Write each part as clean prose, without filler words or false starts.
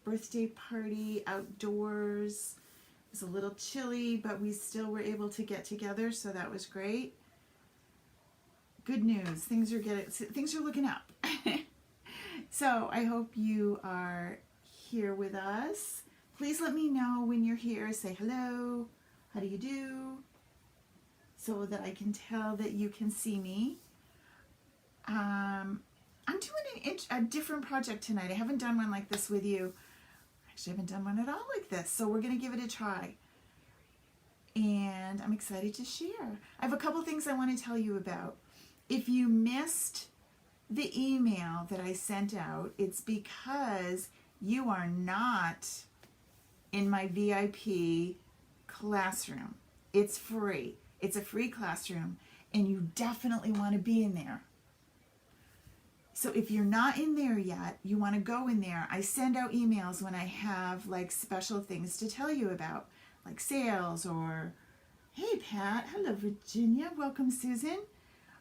birthday party outdoors. It was a little chilly, but we still were able to get together, so that was great. Good news, things are looking up. So I hope you are here with us. Please let me know when you're here. Say hello, how do you do, so that I can tell that you can see me. I'm doing a different project tonight. I haven't done one like this with you. Actually, I haven't done one at all like this, so we're going to give it a try. And I'm excited to share. I have a couple things I want to tell you about. If you missed the email that I sent out, it's because you are not in my VIP classroom. It's free. It's a free classroom, and you definitely want to be in there. So if you're not in there yet, you want to go in there. I send out emails when I have like special things to tell you about, like sales, or hey Pat, hello Virginia, welcome Susan,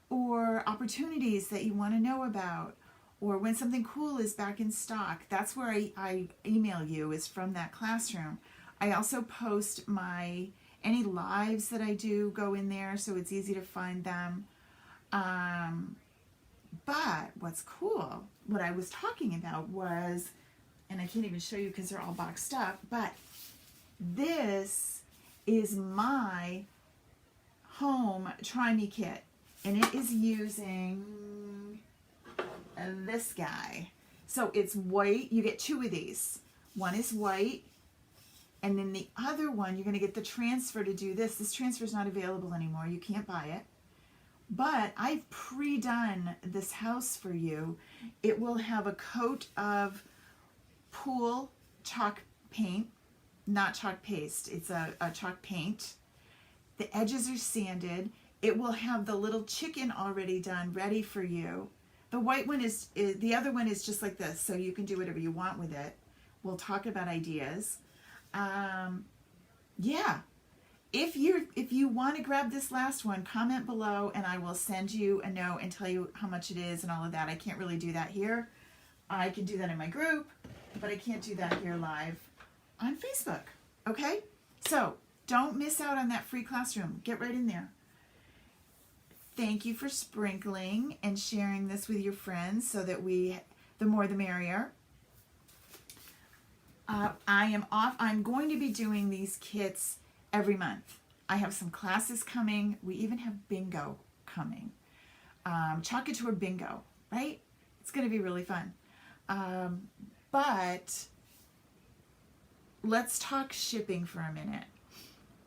or opportunities that you want to know about, or when something cool is back in stock. That's where I email you, is from that classroom. I also post any lives that I do go in there, so it's easy to find them. But what's cool, what I was talking about was, and I can't even show you because they're all boxed up, but this is my home Try Me kit, and it is using this guy. So it's white. You get two of these. One is white, and then the other one, you're going to get the transfer to do this. This transfer is not available anymore. You can't buy it. But I've pre-done this house for you. It will have a coat of pool chalk paint, not chalk paste. It's a chalk paint. The edges are sanded. It will have the little chicken already done, ready for you. The white one the other one is just like this, so you can do whatever you want with it. We'll talk about ideas. Yeah. If you want to grab this last one, comment below and I will send you a note and tell you how much it is and all of that. I can't really do that here. I can do that in my group, but I can't do that here live on Facebook. Okay? So don't miss out on that free classroom. Get right in there. Thank you for sprinkling and sharing this with your friends so that the more the merrier. I'm going to be doing these kits every month. I have some classes coming. We even have bingo coming. Chalk Couture bingo, right? It's going to be really fun. But let's talk shipping for a minute.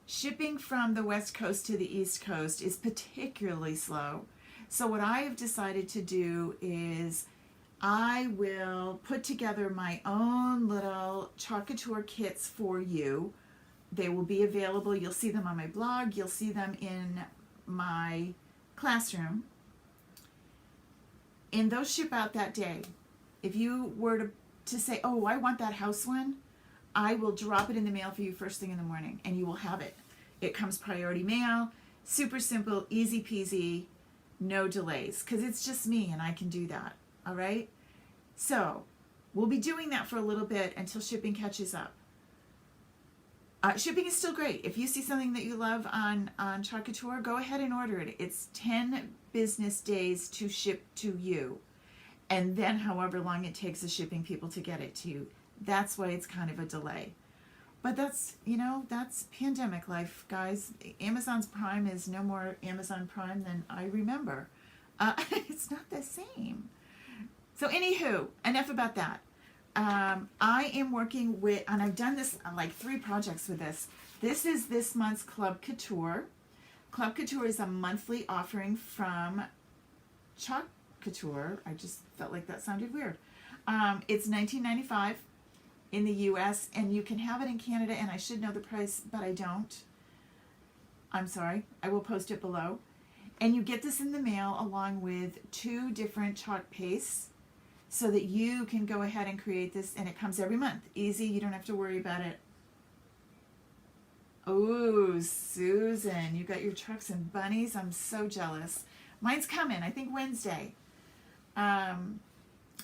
Shipping from the West Coast to the East Coast is particularly slow. So what I have decided to do is I will put together my own little Chalk Couture kits for you. They will be available. You'll see them on my blog. You'll see them in my classroom. And those ship out that day. If you were to say, oh, I want that house one, I will drop it in the mail for you first thing in the morning, and you will have it. It comes priority mail, super simple, easy peasy, no delays, because it's just me and I can do that, all right? So we'll be doing that for a little bit until shipping catches up. Shipping is still great. If you see something that you love on Chalk Couture, go ahead and order it. It's 10 business days to ship to you, and then however long it takes the shipping people to get it to you. That's why it's kind of a delay. But that's pandemic life, guys. Amazon's Prime is no more Amazon Prime than I remember. It's not the same. So anywho, enough about that. I am working with, and I've done this, like 3 projects with this. This is this month's Club Couture. Club Couture is a monthly offering from Chalk Couture. I just felt like that sounded weird. It's $19.95 in the US, and you can have it in Canada, and I should know the price, but I don't. I'm sorry. I will post it below. And you get this in the mail along with 2 different chalk pastes so that you can go ahead and create this, and it comes every month. Easy. You don't have to worry about it. Oh, Susan, you got your trucks and bunnies. I'm so jealous. Mine's coming, I think Wednesday.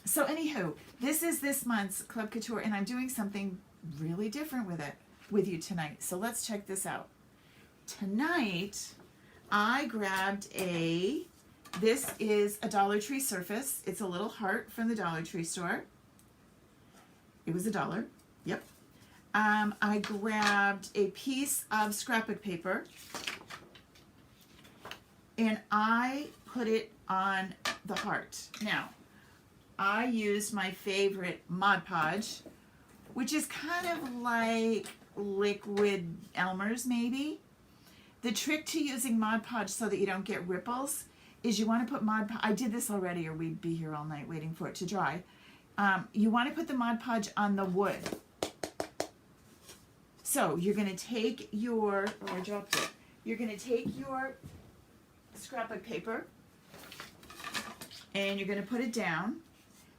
So anywho, this is this month's Club Couture, and I'm doing something really different with you tonight. So let's check this out. Tonight, I grabbed this is a Dollar Tree surface. It's a little heart from the Dollar Tree store. It was $1. Yep. I grabbed a piece of scrapbook paper, and I put it on the heart. Now, I used my favorite Mod Podge, which is kind of like liquid Elmer's maybe. The trick to using Mod Podge so that you don't get ripples is you want to put Mod Podge, I did this already or we'd be here all night waiting for it to dry. You want to put the Mod Podge on the wood. So you're going to take your, oh I dropped it, you're going to take your scrapbook paper and you're going to put it down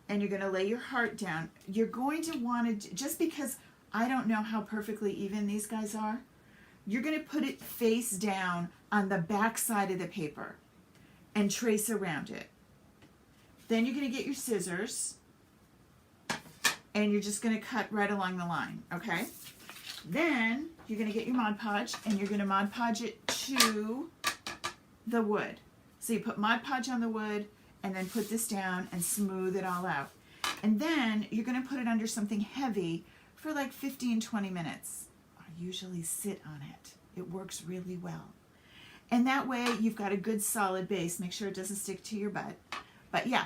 and you're going to lay your heart down. You're going to want to, just because I don't know how perfectly even these guys are, you're going to put it face down on the back side of the paper and trace around it. Then you're going to get your scissors and you're just going to cut right along the line, okay? Then you're going to get your Mod Podge and you're going to Mod Podge it to the wood. So you put Mod Podge on the wood and then put this down and smooth it all out. And then you're going to put it under something heavy for like 15-20 minutes. I usually sit on it. It works really well. And that way you've got a good solid base. Make sure it doesn't stick to your butt. But yeah,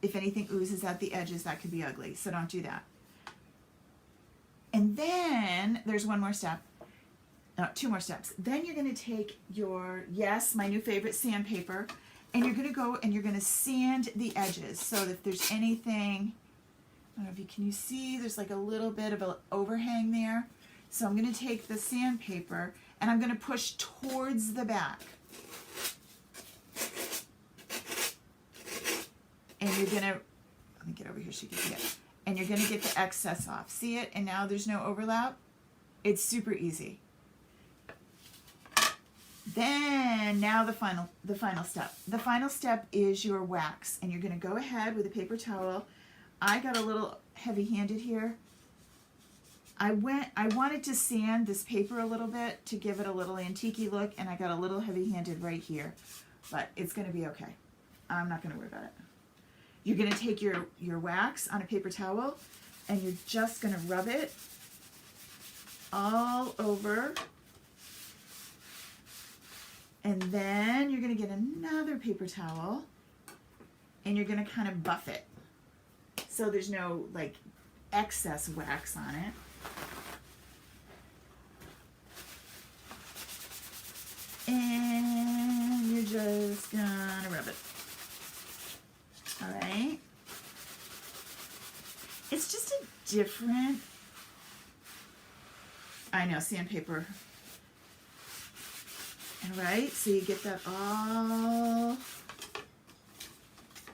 if anything oozes at the edges, that could be ugly. So don't do that. And then there's one more step. No, two more steps. Then you're going to take your, yes, my new favorite sandpaper, and you're going to go and you're going to sand the edges. So that if there's anything, I don't know if you can you see, there's like a little bit of an overhang there. So I'm going to take the sandpaper and I'm going to push towards the back. And you're going to, let me get over here so you can see it. And you're going to get the excess off. See it? And now there's no overlap. It's super easy. Then now the final step. The final step is your wax, and you're going to go ahead with a paper towel. I got a little heavy-handed here. I wanted to sand this paper a little bit to give it a little antique-y look, and I got a little heavy-handed right here, but it's going to be okay. I'm not going to worry about it. You're going to take your wax on a paper towel, and you're just going to rub it all over. And then you're going to get another paper towel and you're going to kind of buff it so there's no like excess wax on it. And you're just going to rub it. All right. It's just a different, I know, sandpaper. All right, so you get that all,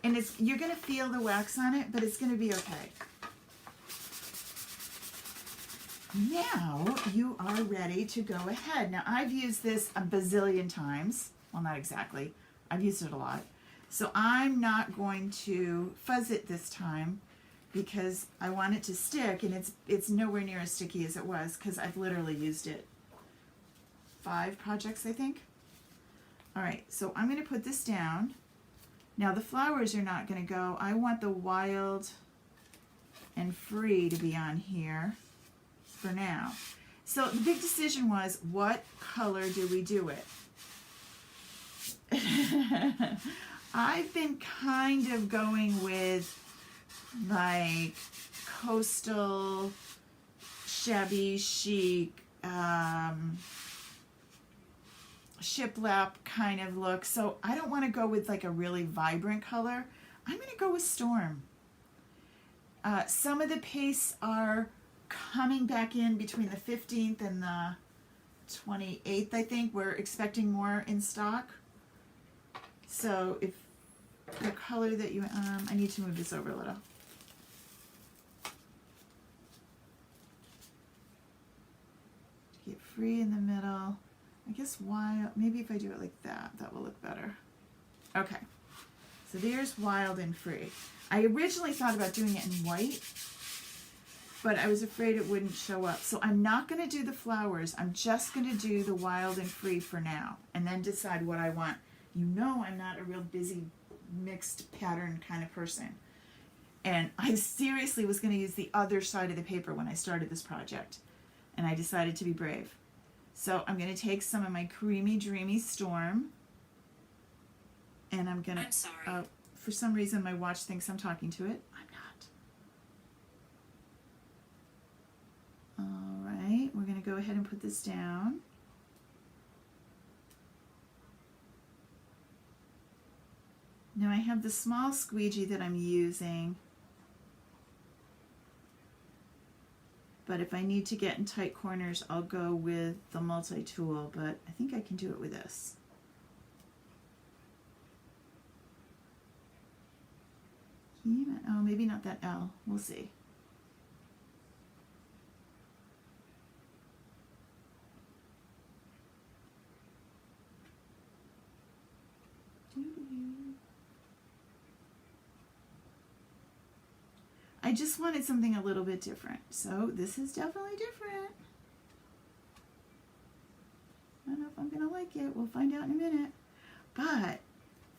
and you're going to feel the wax on it, but it's going to be okay. Now you are ready to go ahead. Now I've used this a bazillion times. Well, not exactly. I've used it a lot. So I'm not going to fuzz it this time because I want it to stick, and it's nowhere near as sticky as it was because I've literally used it 5 projects, I think. All right, so I'm going to put this down. Now the flowers are not going to go. I want the wild and free to be on here for now. So the big decision was, what color do we do it? I've been kind of going with like coastal, shabby chic, shiplap kind of look. So I don't want to go with like a really vibrant color. I'm going to go with Storm. Some of the pastes are coming back in between the 15th and the 28th, I think. We're expecting more in stock. So if the color that you, I need to move this over a little. Get free in the middle. I guess why, maybe if I do it like that, that will look better. Okay, so So there's Wild and Free. I originally thought about doing it in white, but I was afraid it wouldn't show up. So I'm not going to do the flowers. I'm just going to do the Wild and Free for now, and then decide what I want. You know I'm not a real busy mixed pattern kind of person. And I seriously was going to use the other side of the paper when I started this project, and I decided to be brave. So I'm going to take some of my Creamy Dreamy Storm, and I'm going to... I'm sorry. For some reason my watch thinks I'm talking to it. I'm not. All right, we're going to go ahead and put this down. Now I have the small squeegee that I'm using, but if I need to get in tight corners, I'll go with the multi-tool, but I think I can do it with this. Oh, maybe not that L. We'll see. I just wanted something a little bit different. So this is definitely different. I don't know if I'm going to like it. We'll find out in a minute. But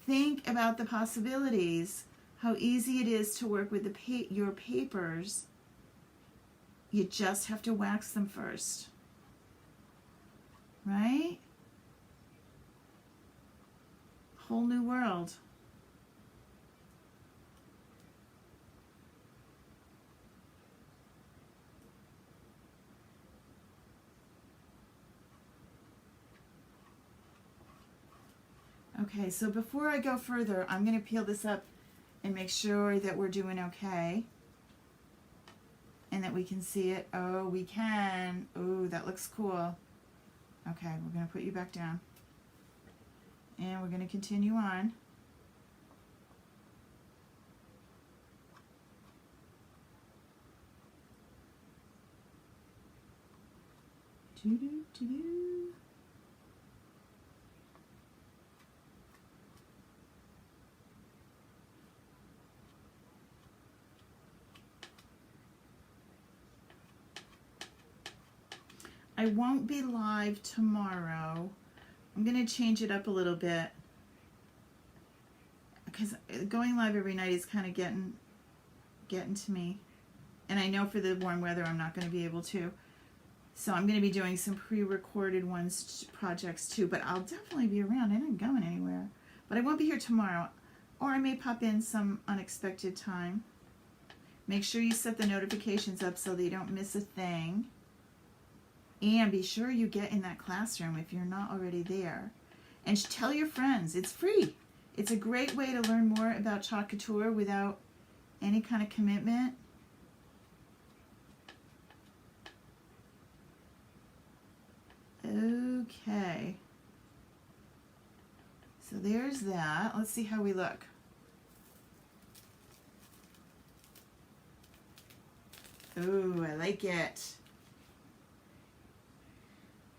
think about the possibilities. How easy it is to work with your papers. You just have to wax them first. Right? Whole new world. Okay, so before I go further, I'm going to peel this up and make sure that we're doing okay and that we can see it. Oh, we can. Oh, that looks cool. Okay, we're going to put you back down. And we're going to continue on. Doo-doo-doo-doo. I won't be live tomorrow. I'm going to change it up a little bit because going live every night is kind of getting to me. And I know for the warm weather I'm not going to be able to. So I'm going to be doing some pre-recorded projects too, but I'll definitely be around. I ain't going anywhere. But I won't be here tomorrow, or I may pop in some unexpected time. Make sure you set the notifications up so that you don't miss a thing. And be sure you get in that classroom if you're not already there. And tell your friends. It's free. It's a great way to learn more about Chalk Couture without any kind of commitment. Okay. So there's that. Let's see how we look. Ooh, I like it.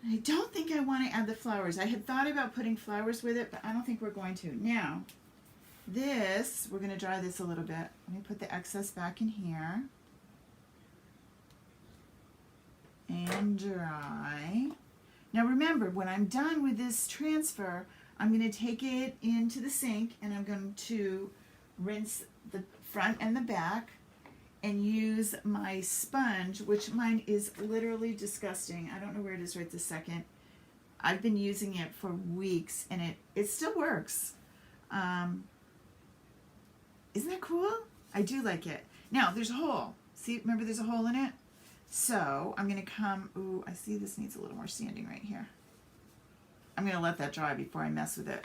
I don't think I want to add the flowers. I had thought about putting flowers with it, but I don't think we're going to. Now, this, we're going to dry this a little bit. Let me put the excess back in here. And dry. Now remember, when I'm done with this transfer, I'm going to take it into the sink and I'm going to rinse the front and the back and use my sponge, which mine is literally disgusting. I don't know where it is right this second. I've been using it for weeks and it still works. Isn't that cool? I do like it. Now, there's a hole. See, remember there's a hole in it? So I'm going to come, ooh, I see this needs a little more sanding right here. I'm going to let that dry before I mess with it.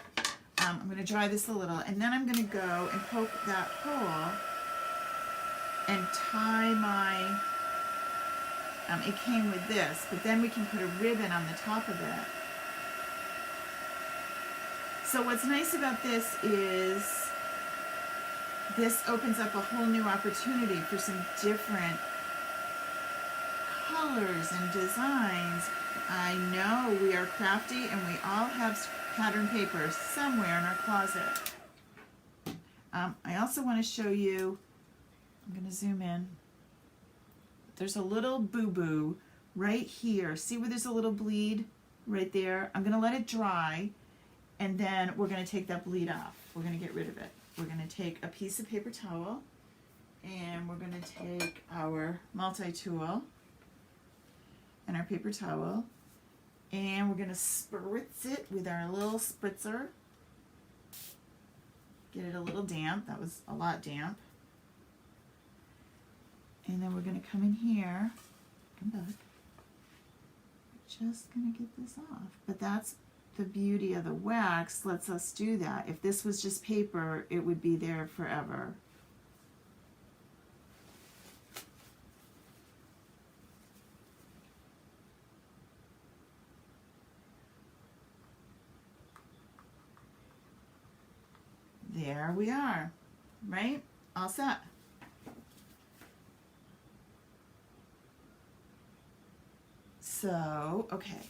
I'm going to dry this a little, and then I'm going to go and poke that hole and tie my, it came with this, but then we can put a ribbon on the top of it. So what's nice about this is this opens up a whole new opportunity for some different colors and designs. I know we are crafty and we all have pattern paper somewhere in our closet. I also want to show you, I'm going to zoom in. There's a little boo-boo right here. See where there's a little bleed right there? I'm going to let it dry, and then we're going to take that bleed off. We're going to get rid of it. We're going to take a piece of paper towel, and we're going to take our multi-tool and our paper towel, and we're going to spritz it with our little spritzer. Get it a little damp. That was a lot damp. And then we're going to come in here. Come back. We're just going to get this off. But that's the beauty of the wax. Lets us do that. If this was just paper, it would be there forever. There we are, right? All set. So, okay,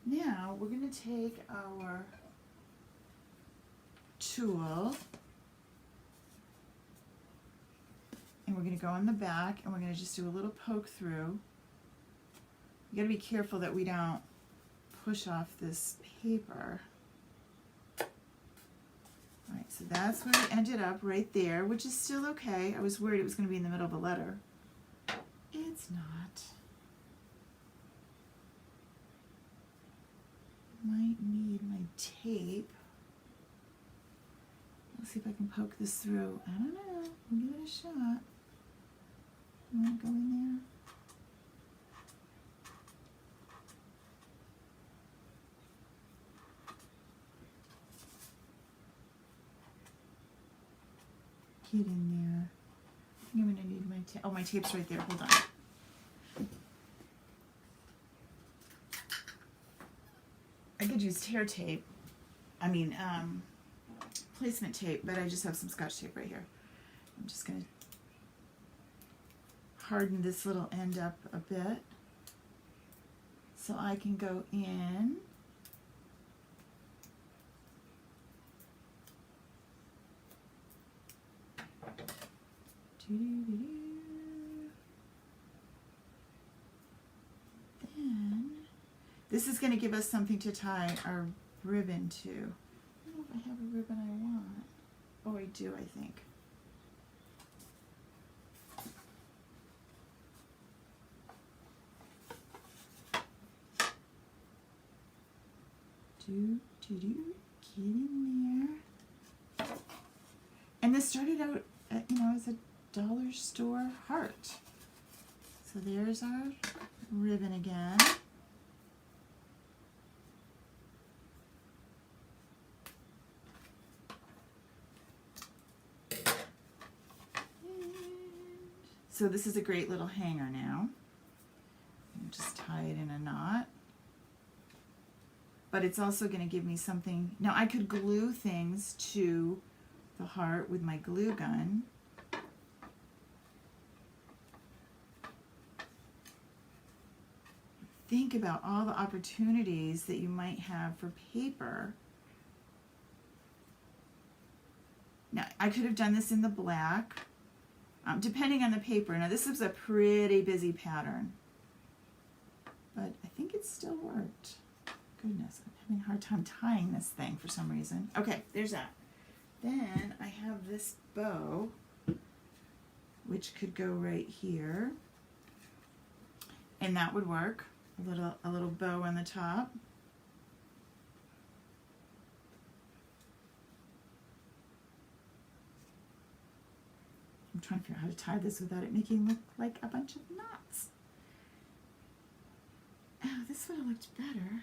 now we're going to take our tool and we're going to go on the back and we're going to just do a little poke through. You got to be careful that we don't push off this paper. All right, so that's where it ended up right there, which is still okay. I was worried it was going to be in the middle of a letter. It's not. Might need my tape. Let's see if I can poke this through. I don't know. We'll give it a shot. You want to go in there? Get in there. I think I'm going to need my tape. Oh, my tape's right there. Hold on. I could use tear tape. I mean, placement tape, but I just have some Scotch tape right here. I'm just going to harden this little end up a bit so I can go in. Then this is going to give us something to tie our ribbon to. I don't know if I have a ribbon I want. Oh, I do, I think. Get in there. And this started out, as a dollar store heart. So there's our ribbon again. So this is a great little hanger now. Just tie it in a knot. But it's also going to give me something. Now I could glue things to the heart with my glue gun. Think about all the opportunities that you might have for paper. Now I could have done this in the black. Depending on the paper. Now this is a pretty busy pattern, but I think it still worked. Goodness, I'm having a hard time tying this thing for some reason. Okay, there's that. Then I have this bow, which could go right here, and that would work. A little bow on the top. I'm trying to figure out how to tie this without it making look like a bunch of knots. Oh, this would have looked better.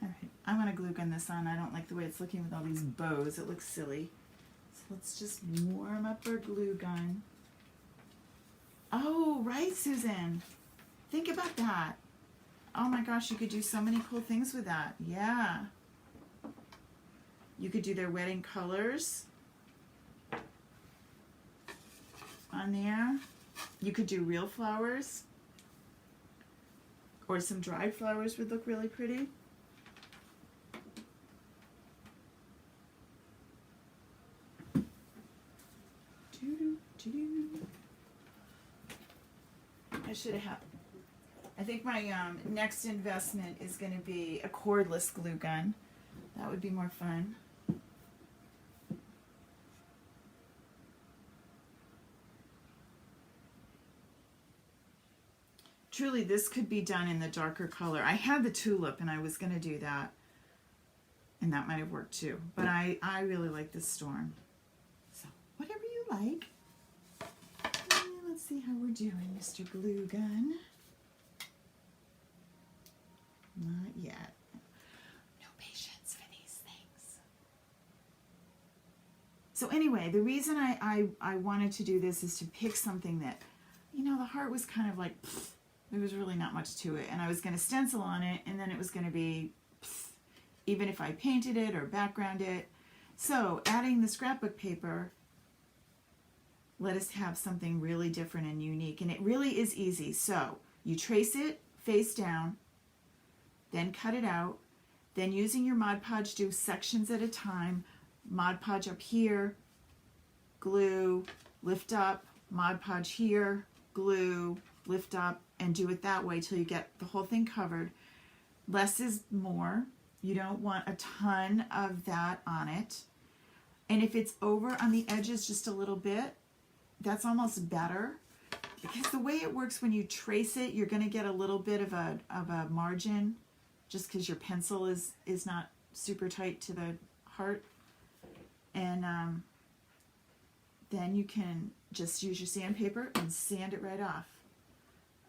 All right, I want to glue gun this on. I don't like the way it's looking with all these bows. It looks silly. So let's just warm up our glue gun. Oh, right, Susan. Think about that. Oh my gosh, you could do so many cool things with that. Yeah. You could do their wedding colors on there. You could do real flowers, or some dried flowers would look really pretty. I should have. I think my next investment is going to be a cordless glue gun. That would be more fun. Truly, this could be done in the darker color. I had the tulip and I was going to do that. And that might have worked too. But I really like this storm. So, whatever you like. And let's see how we're doing, Mr. Glue Gun. Not yet. No patience for these things. So anyway, the reason I wanted to do this is to pick something that, you know, the heart was kind of like, pfft, there was really not much to it. And I was going to stencil on it, and then it was going to be, pfft, even if I painted it or background it. So adding the scrapbook paper, let us have something really different and unique. And it really is easy. So you trace it face down, then cut it out, then using your Mod Podge, do sections at a time. Mod Podge up here, glue, lift up, Mod Podge here, glue, lift up, and do it that way till you get the whole thing covered. Less is more. You don't want a ton of that on it. And if it's over on the edges just a little bit, that's almost better. Because the way it works when you trace it, you're going to get a little bit of a margin, just because your pencil is not super tight to the heart. And then you can just use your sandpaper and sand it right off.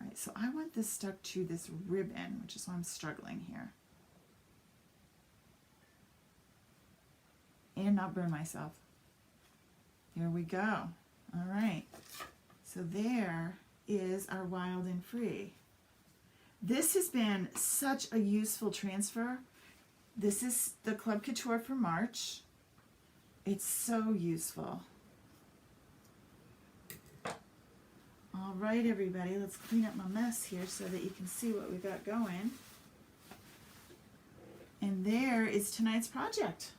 All right, so I want this stuck to this ribbon, which is why I'm struggling here. And not burn myself. There we go. All right. So there is our Wild and Free. This has been such a useful transfer. This is the Club Couture for March. It's so useful. All right, everybody, let's clean up my mess here so that you can see what we got going. And there is tonight's project.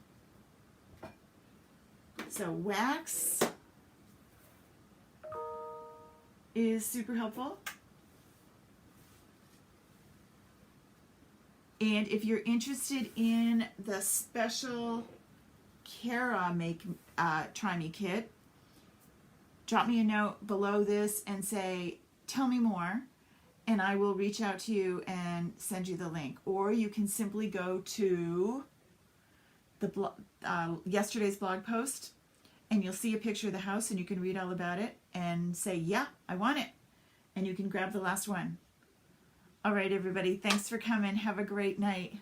So wax is super helpful. And if you're interested in the special Cara Try Me kit, drop me a note below this and say, tell me more, and I will reach out to you and send you the link. Or you can simply go to the yesterday's blog post, and you'll see a picture of the house, and you can read all about it and say, yeah, I want it. And you can grab the last one. All right, everybody, thanks for coming. Have a great night.